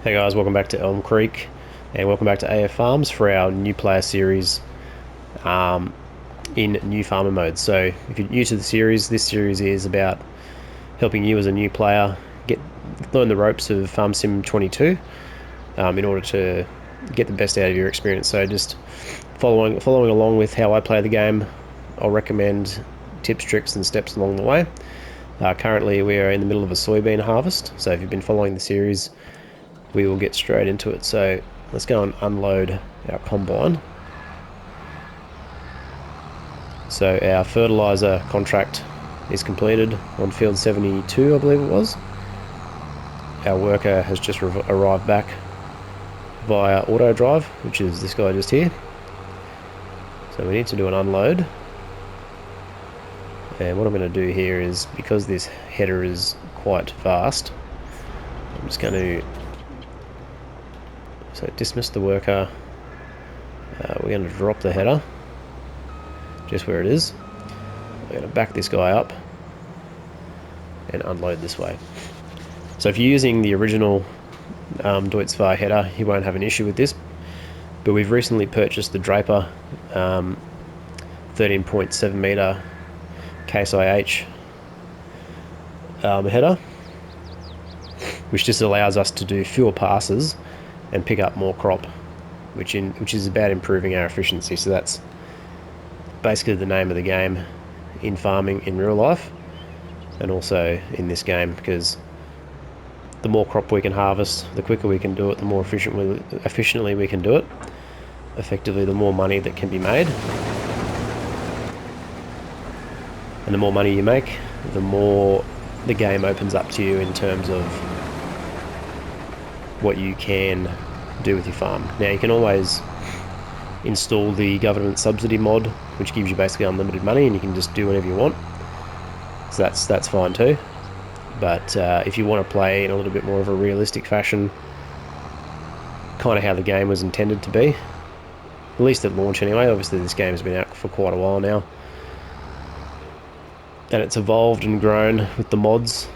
Hey guys, welcome back to Elm Creek and welcome back to AF Farms for our new player series in new farmer mode. So if you're new to the series, this series is about helping you as a new player learn the ropes of Farm Sim 22 in order to get the best out of your experience. So just following along with how I play the game, I'll recommend tips, tricks and steps along the way. Currently we are in the middle of a soybean harvest, so if you've been following the series, we will get straight into it. So let's go and unload our combine. So our fertilizer contract is completed on field 72, I believe it was. Our worker has just arrived back via auto drive, which is this guy just here. So we need to do an unload. And what I'm going to do here is, because this header is quite vast, I'm just going to dismiss the worker. We're going to drop the header just where it is. We're going to back this guy up and unload this way. So if you're using the original Deutz-Fahr header, you won't have an issue with this, but we've recently purchased the Draper 13.7 meter Case IH header, which just allows us to do fewer passes and pick up more crop, which is about improving our efficiency. So that's basically the name of the game in farming in real life and also in this game, because the more crop we can harvest, the quicker we can do it, the more efficiently we can do it. Effectively, the more money that can be made. And the more money you make, the more the game opens up to you in terms of what you can do with your farm. Now you can always install the government subsidy mod, which gives you basically unlimited money and you can just do whatever you want. So that's fine too. But if you want to play in a little bit more of a realistic fashion, kind of how the game was intended to be, at least at launch anyway. Obviously this game has been out for quite a while now, and it's evolved and grown with the mods.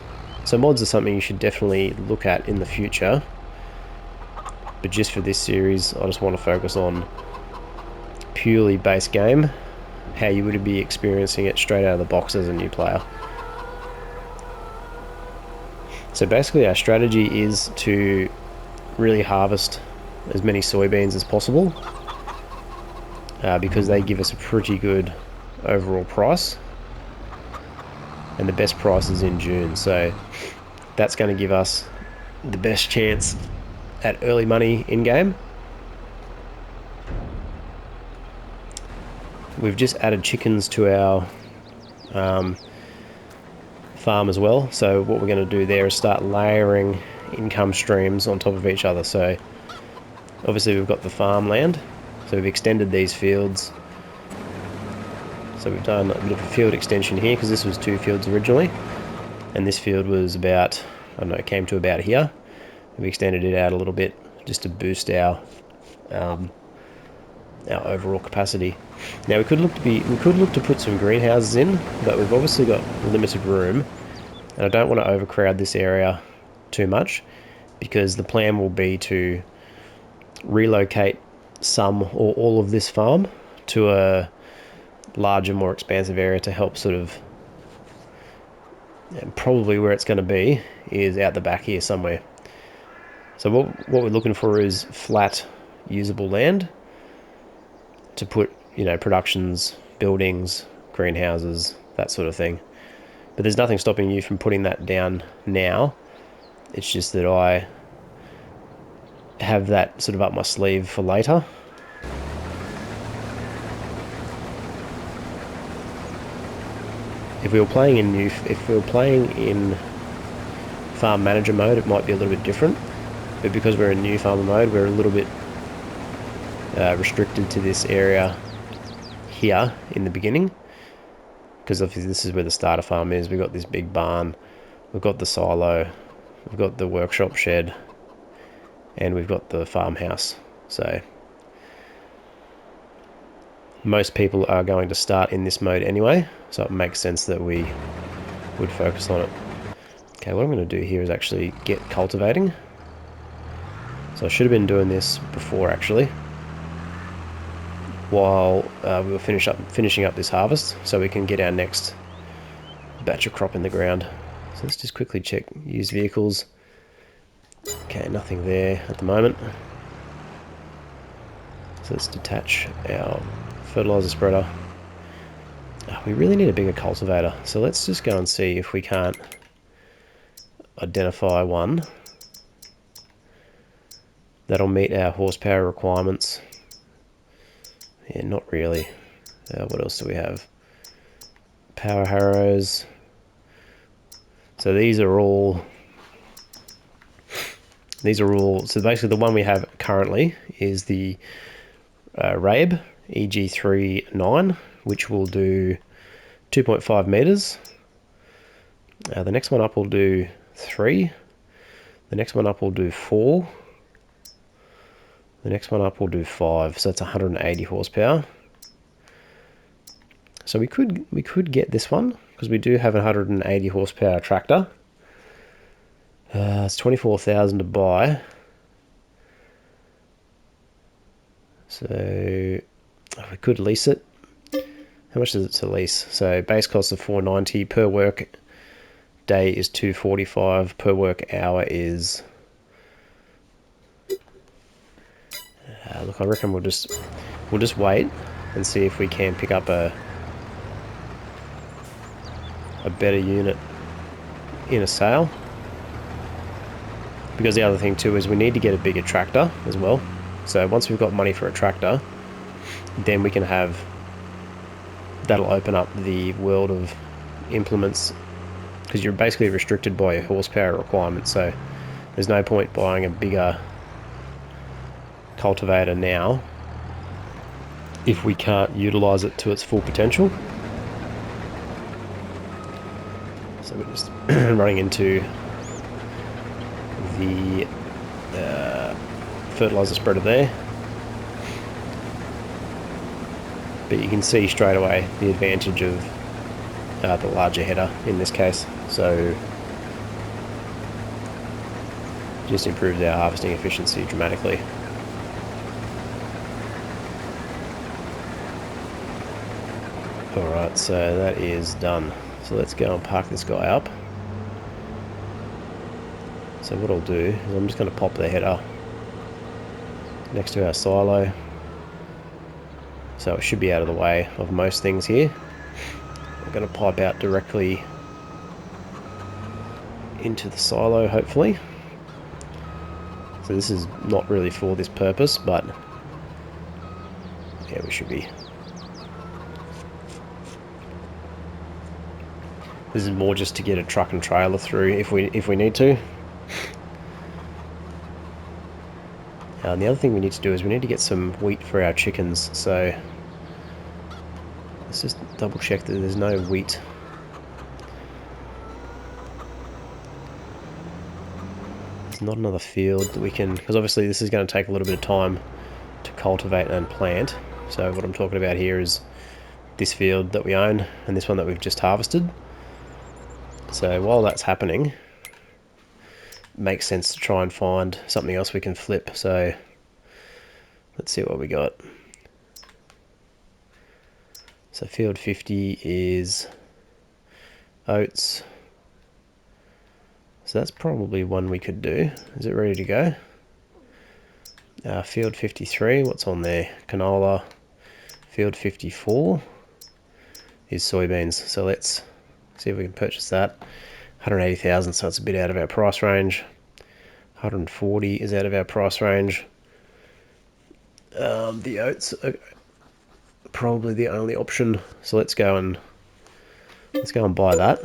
So mods are something you should definitely look at in the future, but just for this series I just want to focus on purely base game, how you would be experiencing it straight out of the box as a new player. So basically our strategy is to really harvest as many soybeans as possible, because they give us a pretty good overall price, and the best price is in June. So that's going to give us the best chance at early money in game. We've just added chickens to our farm as well. So what we're going to do there is start layering income streams on top of each other. So obviously we've got the farmland, so we've extended these fields. So we've done a bit of a field extension here, because this was 2 fields originally, and this field was about, I don't know, it came to about here. We extended it out a little bit just to boost our overall capacity. Now we could look to put some greenhouses in, but we've obviously got limited room, and I don't want to overcrowd this area too much, because the plan will be to relocate some or all of this farm to a larger, more expansive area to help sort of, and probably where it's going to be is out the back here somewhere. So what we're looking for is flat, usable land to put, productions, buildings, greenhouses, that sort of thing. But there's nothing stopping you from putting that down now. It's just that I have that sort of up my sleeve for later. If we were playing in farm manager mode, it might be a little bit different. But because we're in new farmer mode, we're a little bit restricted to this area here in the beginning, because obviously this is where the starter farm is. We've got this big barn, we've got the silo, we've got the workshop shed, and we've got the farmhouse. So most people are going to start in this mode anyway, so it makes sense that we would focus on it. Okay, what I'm going to do here is actually get cultivating. So I should have been doing this before actually, while we were finishing up this harvest, so we can get our next batch of crop in the ground. So let's just quickly check used vehicles. Okay, nothing there at the moment. So let's detach our fertilizer spreader. We really need a bigger cultivator, so let's just go and see if we can't identify one that'll meet our horsepower requirements. Yeah, not really. What else do we have? Power harrows. So these are all, so basically the one we have currently is the Rabe EG39, which will do 2.5 meters. The next one up will do 3. The next one up will do 4. The next one up will do 5. So that's 180 horsepower. So we could get this one because we do have a 180 horsepower tractor. It's 24,000 to buy. So we could lease it. How much is it to lease? So base cost of 490 per work day is 245 per work hour is. Look, I reckon we'll just wait and see if we can pick up a better unit in a sale. Because the other thing too is we need to get a bigger tractor as well. So once we've got money for a tractor, then we can have, that'll open up the world of implements, because you're basically restricted by your horsepower requirements. So there's no point buying a bigger cultivator now if we can't utilize it to its full potential. So we're just running into the fertilizer spreader there, but you can see straight away the advantage of the larger header in this case. So just improves our harvesting efficiency dramatically. Alright, so that is done. So let's go and park this guy up. So what I'll do is I'm just going to pop the header next to our silo, so it should be out of the way of most things here. I'm going to pipe out directly into the silo, hopefully. So this is not really for this purpose, but yeah, we should be. This is more just to get a truck and trailer through if we need to. And the other thing we need to do is we need to get some wheat for our chickens. So let's just double check that there's no wheat. There's not another field that we can, because obviously this is going to take a little bit of time to cultivate and plant. So what I'm talking about here is this field that we own and this one that we've just harvested. So while that's happening, it makes sense to try and find something else we can flip. So let's see what we got. So field 50 is oats. So that's probably one we could do. Is it ready to go? Field 53, what's on there? Canola. Field 54 is soybeans. So let's see if we can purchase that. 180,000, so it's a bit out of our price range. 140 is out of our price range. The oats are probably the only option. So let's go and buy that.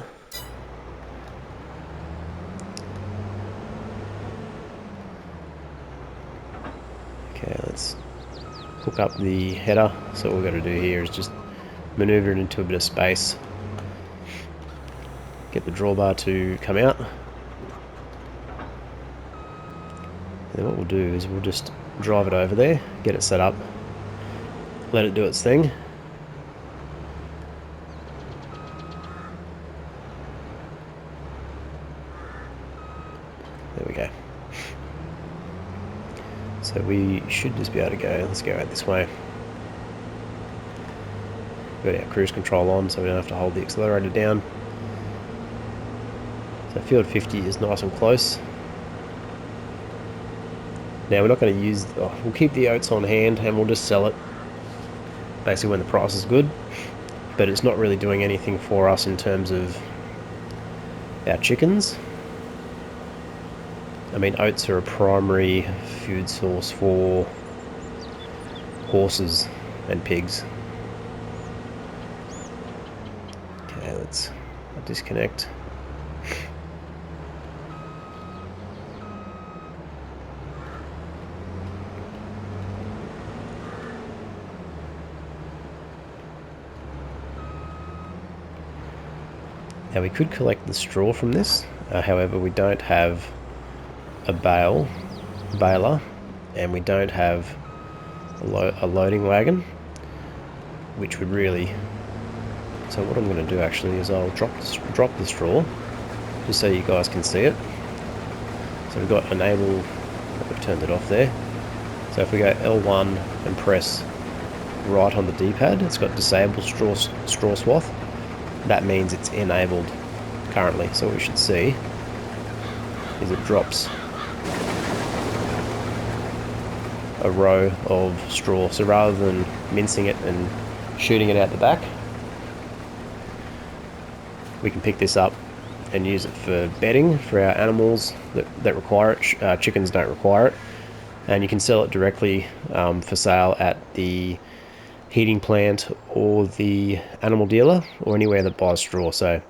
Okay, let's hook up the header. So what we've got to do here is just maneuver it into a bit of space. Get the drawbar to come out. And then what we'll do is we'll just drive it over there, get it set up, let it do its thing. There we go. So we should just be able to go. Let's go out this way. Got our cruise control on, so we don't have to hold the accelerator down. So field 50 is nice and close. Now we're not going to use, we'll keep the oats on hand and we'll just sell it basically when the price is good, but it's not really doing anything for us in terms of our chickens. I mean, oats are a primary food source for horses and pigs. Okay, let's disconnect. Now we could collect the straw from this, however we don't have a baler, and we don't have a loading wagon, which would really... So what I'm going to do actually is I'll drop the straw, just so you guys can see it. So we've got enable, I've turned it off there. So if we go L1 and press right on the D-pad, it's got disable straw swath. That means it's enabled currently. So what we should see is it drops a row of straw. So rather than mincing it and shooting it out the back, we can pick this up and use it for bedding for our animals that require it. Chickens don't require it. And you can sell it directly for sale at the heating plant or the animal dealer or anywhere that buys straw. So you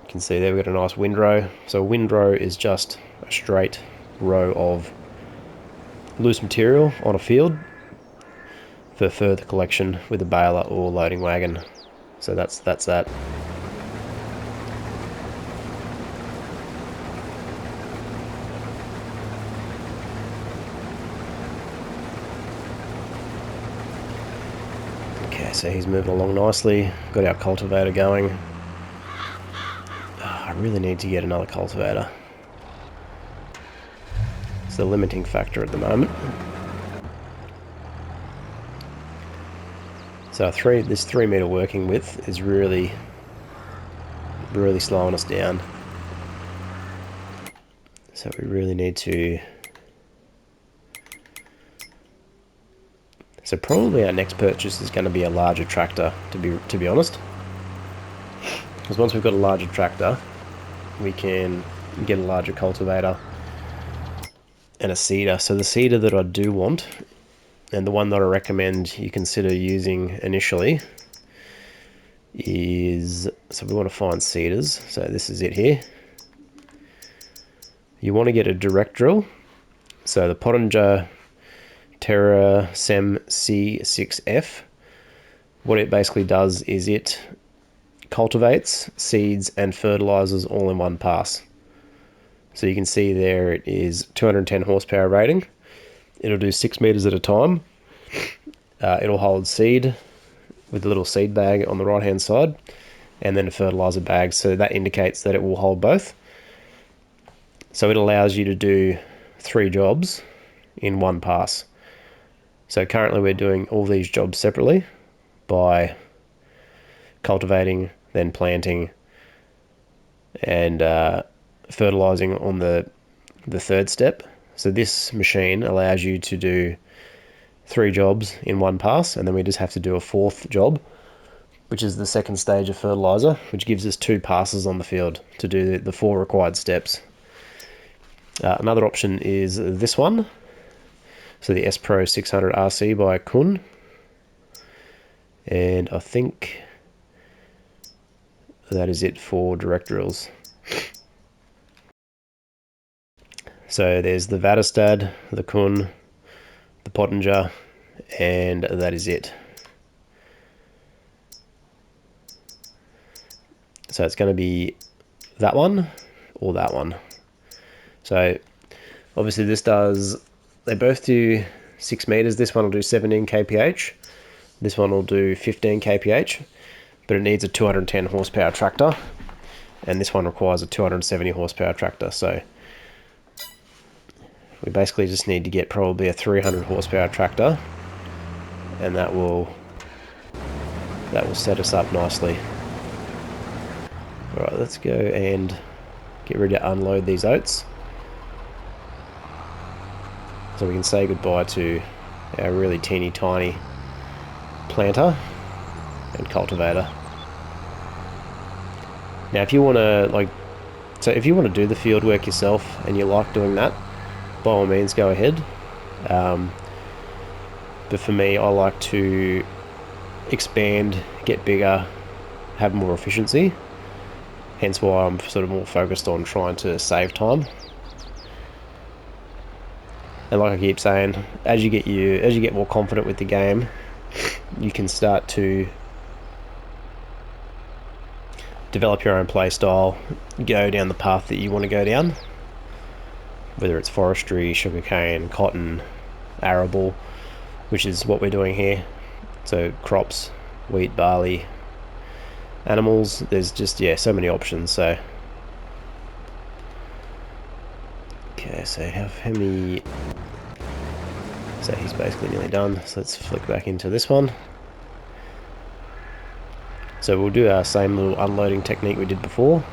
can see there we've got a nice windrow. So a windrow is just a straight row of loose material on a field for further collection with a baler or loading wagon. So that's that. Okay, so he's moving along nicely. Got our cultivator going. I really need to get another cultivator. It's the limiting factor at the moment. So this 3 meter working width is really slowing us down. So we really need to... So probably our next purchase is going to be a larger tractor, to be honest. Because once we've got a larger tractor, we can get a larger cultivator and a seeder. So the seeder that I do want, and the one that I recommend you consider using initially, is... So we want to find seeders. So this is it here. You want to get a direct drill. So the Pottinger Terra Sem C6F, what it basically does is it cultivates, seeds and fertilizers all in one pass. So you can see there it is 210 horsepower rating. It'll do 6 meters at a time. It'll hold seed with a little seed bag on the right hand side and then a fertilizer bag, so that indicates that it will hold both. So it allows you to do 3 jobs in one pass. So currently we're doing all these jobs separately by cultivating, then planting, and fertilizing on the third step. So this machine allows you to do 3 jobs in one pass, and then we just have to do a 4th job, which is the second stage of fertilizer, which gives us 2 passes on the field to do the 4 required steps. Another option is this one. So the S Pro 600 RC by Kun. And I think that is it for direct drills. So there's the Vatestad, the Kun, the Pottinger, and that is it. So it's going to be that one or that one. So obviously they both do 6 meters. This one will do 17 kph. This one will do 15 kph, but it needs a 210 horsepower tractor, and this one requires a 270 horsepower tractor. So We basically just need to get probably a 300 horsepower tractor, and that will set us up nicely. Alright, let's go and get ready to unload these oats, so we can say goodbye to our really teeny tiny planter and cultivator. Now if you want to if you want to do the field work yourself and you like doing that, by all means go ahead. But for me, I like to expand, get bigger, have more efficiency. Hence why I'm sort of more focused on trying to save time. And like I keep saying, as you get more confident with the game, you can start to develop your own play style, go down the path that you want to go down, whether it's forestry, sugarcane, cotton, arable, which is what we're doing here. So crops, wheat, barley, animals, there's just, yeah, so many options. So okay, so how many, so he's basically nearly done, so let's flick back into this one. So we'll do our same little unloading technique we did before.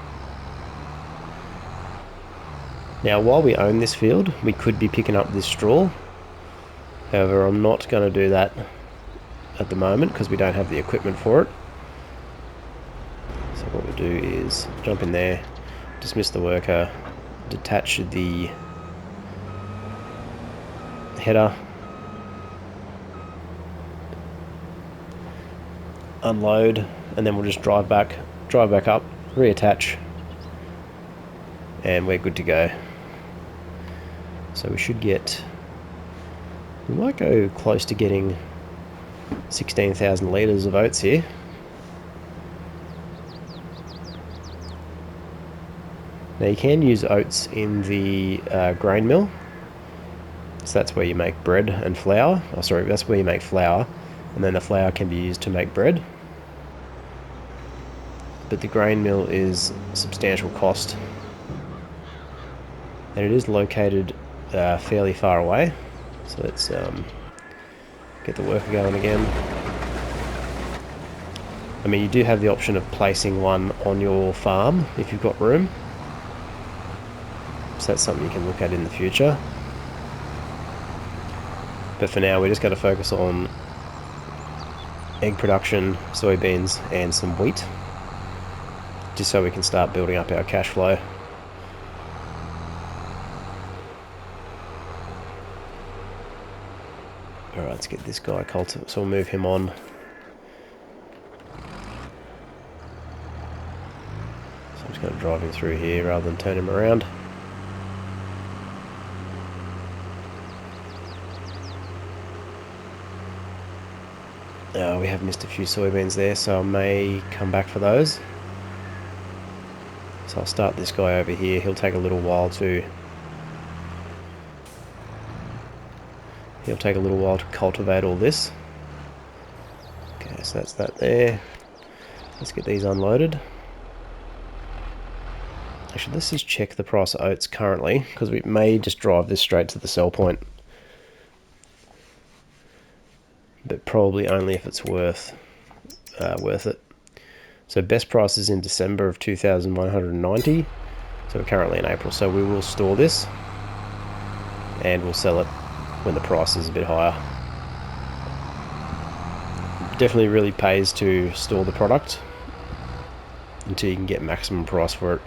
Now while we own this field, we could be picking up this straw. However, I'm not going to do that at the moment because we don't have the equipment for it. So what we'll do is jump in there, dismiss the worker, detach the header, unload, and then we'll just drive back up, reattach, and we're good to go. So we should get, we might go close to getting 16,000 litres of oats here. Now you can use oats in the grain mill, so that's where you make bread and flour. Oh sorry, that's where you make flour, and then the flour can be used to make bread. But the grain mill is a substantial cost, and it is located fairly far away. So let's get the worker going again. I mean, you do have the option of placing one on your farm if you've got room, so that's something you can look at in the future. But for now, we're just going to focus on egg production, soybeans, and some wheat, just so we can start building up our cash flow. Alright, let's get this guy cultivated, so we'll move him on. So I'm just going to drive him through here rather than turn him around. We have missed a few soybeans there, so I may come back for those. So I'll start this guy over here. He'll take a little while to cultivate all this. Okay, so that's that there. Let's get these unloaded. Actually, let's just check the price of oats currently, because we may just drive this straight to the sell point. But probably only if it's worth it. So best price is in December of 2,190. So we're currently in April, so we will store this and we'll sell it when the price is a bit higher. Definitely really pays to store the product until you can get maximum price for it.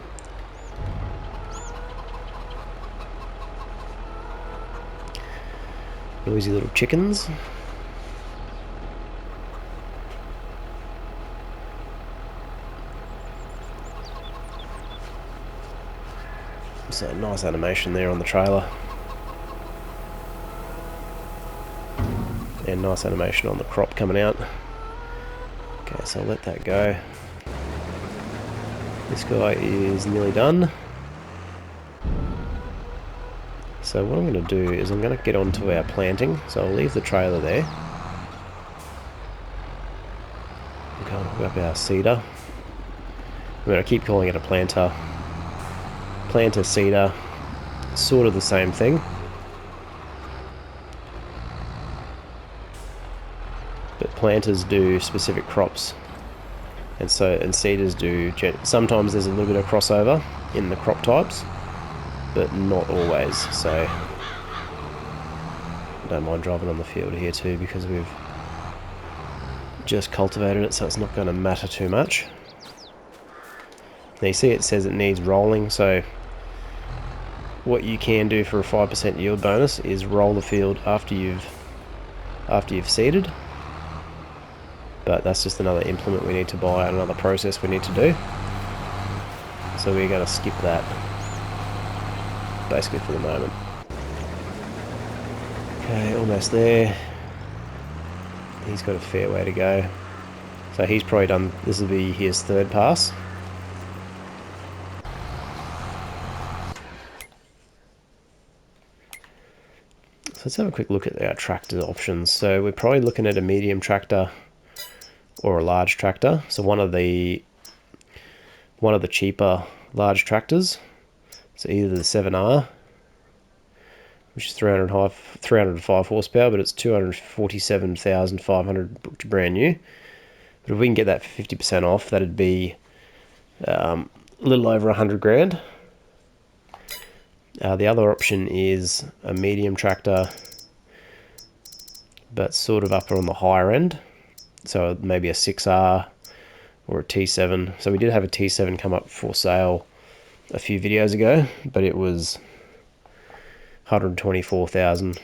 Noisy little chickens. So nice animation there on the trailer. And nice animation on the crop coming out. Okay, so I'll let that go. This guy is nearly done. So what I'm going to do is I'm going to get onto our planting. So I'll leave the trailer there. I'm going to hook up our seeder. I'm going to keep calling it a planter. Planter, seeder, sort of the same thing. planters do specific crops, and seeders do. Sometimes there's a little bit of crossover in the crop types, but not always. So I don't mind driving on the field here too, because we've just cultivated it, so it's not going to matter too much. Now you see it says it needs rolling, so what you can do for a 5% yield bonus is roll the field after you've seeded. But that's just another implement we need to buy, another process we need to do. So we're going to skip that, basically, for the moment. Okay, almost there. He's got a fair way to go. So he's probably done, this will be his third pass. So let's have a quick look at our tractor options. So we're probably looking at a medium tractor or a large tractor. So one of the cheaper large tractors. So either the 7R, which is 305 horsepower, but it's 247,500 brand new. But if we can get that for 50% off, that'd be a little over 100 grand. The other option is a medium tractor, but sort of up on the higher end. So maybe a 6R or a T7. So we did have a T7 come up for sale a few videos ago, but it was 124,000.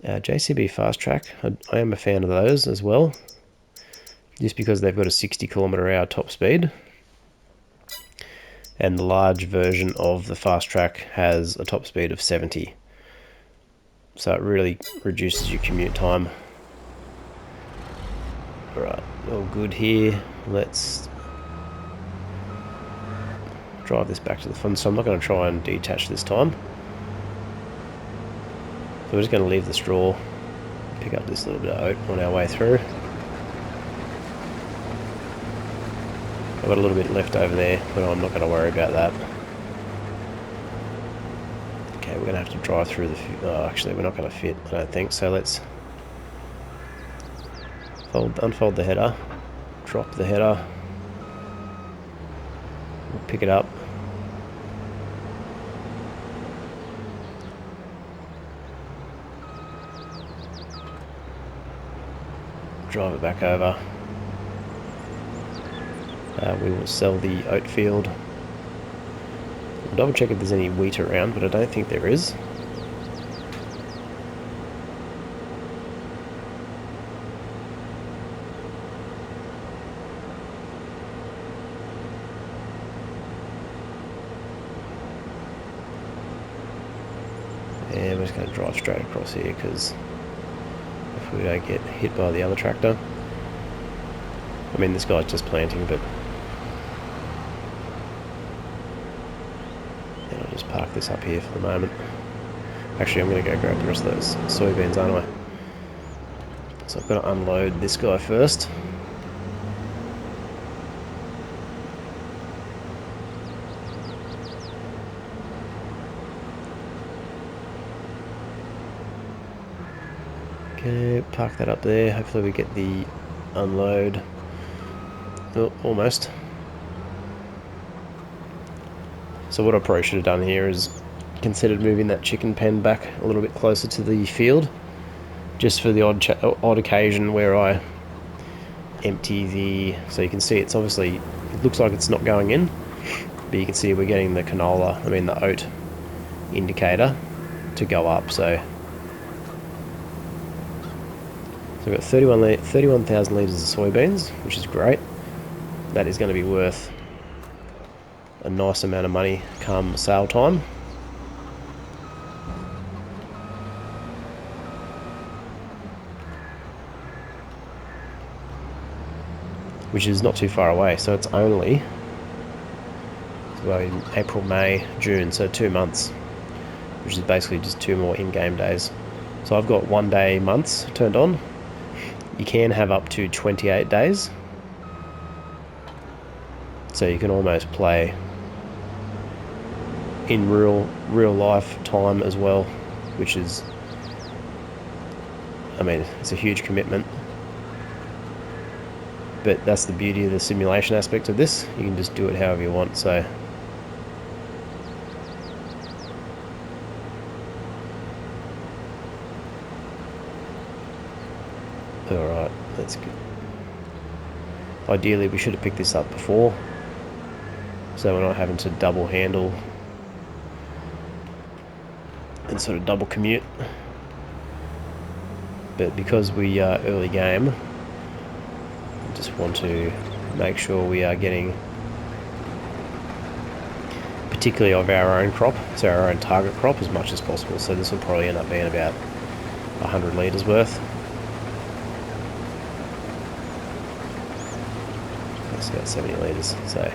JCB Fast Track, I am a fan of those as well, just because they've got a 60 km/h top speed, and the large version of the Fast Track has a top speed of 70, so it really reduces your commute time. Alright, all good here. Let's drive this back to the front. So I'm not going to try and detach this time. So we're just going to leave the straw, pick up this little bit of oat on our way through. I've got a little bit left over there, but I'm not going to worry about that. Okay, we're going to have to drive through the... Oh, actually, we're not going to fit, I don't think. So let's unfold the header, drop the header, we'll pick it up. Drive it back over. We will sell the oat field. I'll double check if there's any wheat around, but I don't think there is. And we're just going to drive straight across here, because if we don't get hit by the other tractor. I mean, this guy's just planting, but... And I'll just park this up here for the moment. Actually, I'm going to go grab the rest of those soybeans, aren't I? So I've got to unload this guy first. Okay, park that up there. Hopefully we get the unload. Oh, almost. So what I probably should have done here is considered moving that chicken pen back a little bit closer to the field, just for the odd occasion where I empty the... So you can see it's obviously, it looks like it's not going in, but you can see we're getting the the oat indicator to go up. So we've got 31,000 litres of soybeans, which is great. That is going to be worth a nice amount of money come sale time. Which is not too far away, so it's only in April, May, June, so 2 months, which is basically just 2 more in-game days. So I've got 1 day months turned on. You can have up to 28 days. So you can almost play in real life time as well, which is mean, it's a huge commitment, but that's the beauty of the simulation aspect of this. You can just do it however you want. So alright, that's good. Ideally we should have picked this up before, so we're not having to double handle and sort of double commute. But because we are early game, I just want to make sure we are getting, particularly of our own crop, so our own target crop, as much as possible. So this will probably end up being about 100 litres worth. That's about 70 litres, so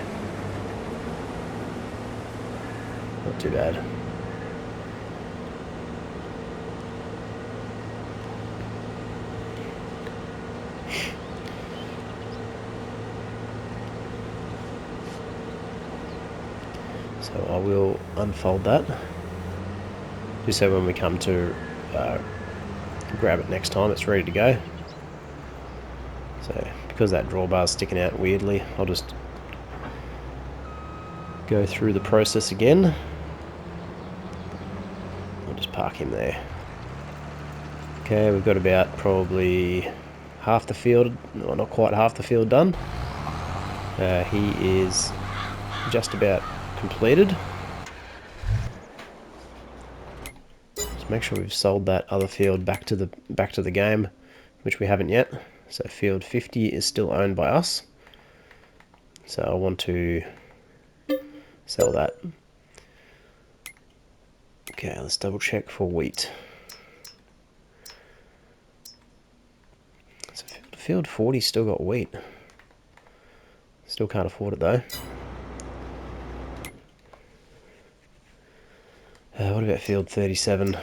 not too bad. So I will unfold that, just so when we come to grab it next time, it's ready to go. So because that drawbar is sticking out weirdly, I'll just go through the process again. I'll just park him there. Okay, we've got about probably half the field, well, not quite half the field done. He is just about completed. Just make sure we've sold that other field back to the game, which we haven't yet. So field 50 is still owned by us. So I want to sell that. Okay, let's double check for wheat. So field 40 still got wheat. Still can't afford it though. What about field 37?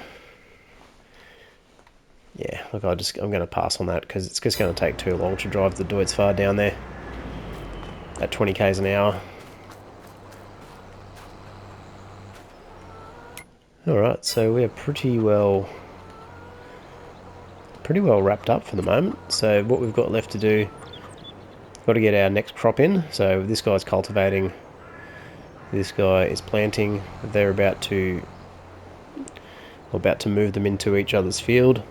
Yeah, look, I'm going to pass on that because it's just going to take too long to drive the Deutz Fahr down there at 20 k's an hour. Alright, so we are pretty well wrapped up for the moment. So what we've got left to do, got to get our next crop in. So this guy's cultivating, this guy is planting. They're about to move them into each other's field.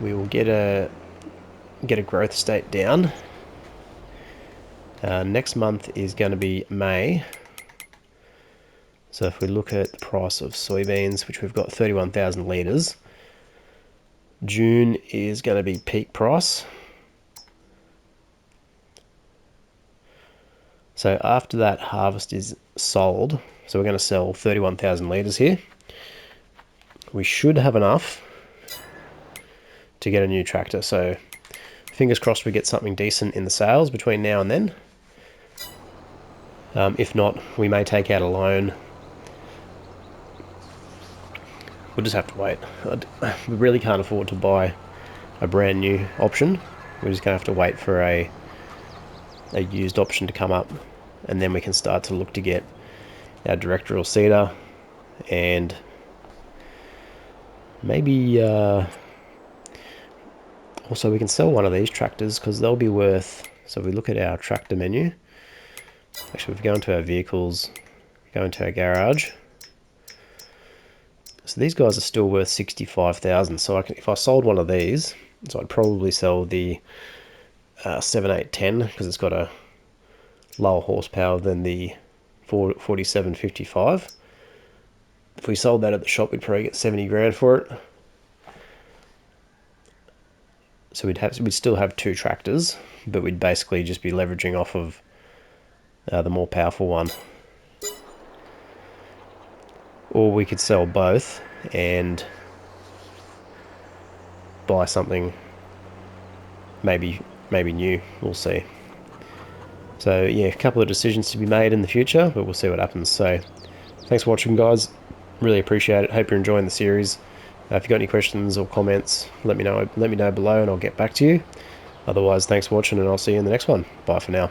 We will get a growth state down. Next month is going to be May. So if we look at the price of soybeans, which we've got 31,000 litres, June is going to be peak price. So after that harvest is sold, so we're going to sell 31,000 litres here. We should have enough to get a new tractor. So fingers crossed we get something decent in the sales between now and then. If not, we may take out a loan. We'll just have to wait. We really can't afford to buy a brand new option. We're just going to have to wait for a used option to come up, and then we can start to look to get our directorial seeder, and maybe also we can sell one of these tractors because they'll be worth, so if we look at our tractor menu, actually if we go into our vehicles, go into our garage, so these guys are still worth 65,000. So if I sold one of these, so I'd probably sell the 7810 because it's got a lower horsepower than the 4755. If we sold that at the shop, we'd probably get 70 grand for it. So we'd still have two tractors, but we'd basically just be leveraging off of the more powerful one. Or we could sell both and buy something maybe new. We'll see. So yeah, a couple of decisions to be made in the future, but we'll see what happens. So thanks for watching, guys. Really appreciate it. Hope you're enjoying the series. If you've got any questions or comments, let me know below and I'll get back to you. Otherwise, thanks for watching and I'll see you in the next one. Bye for now.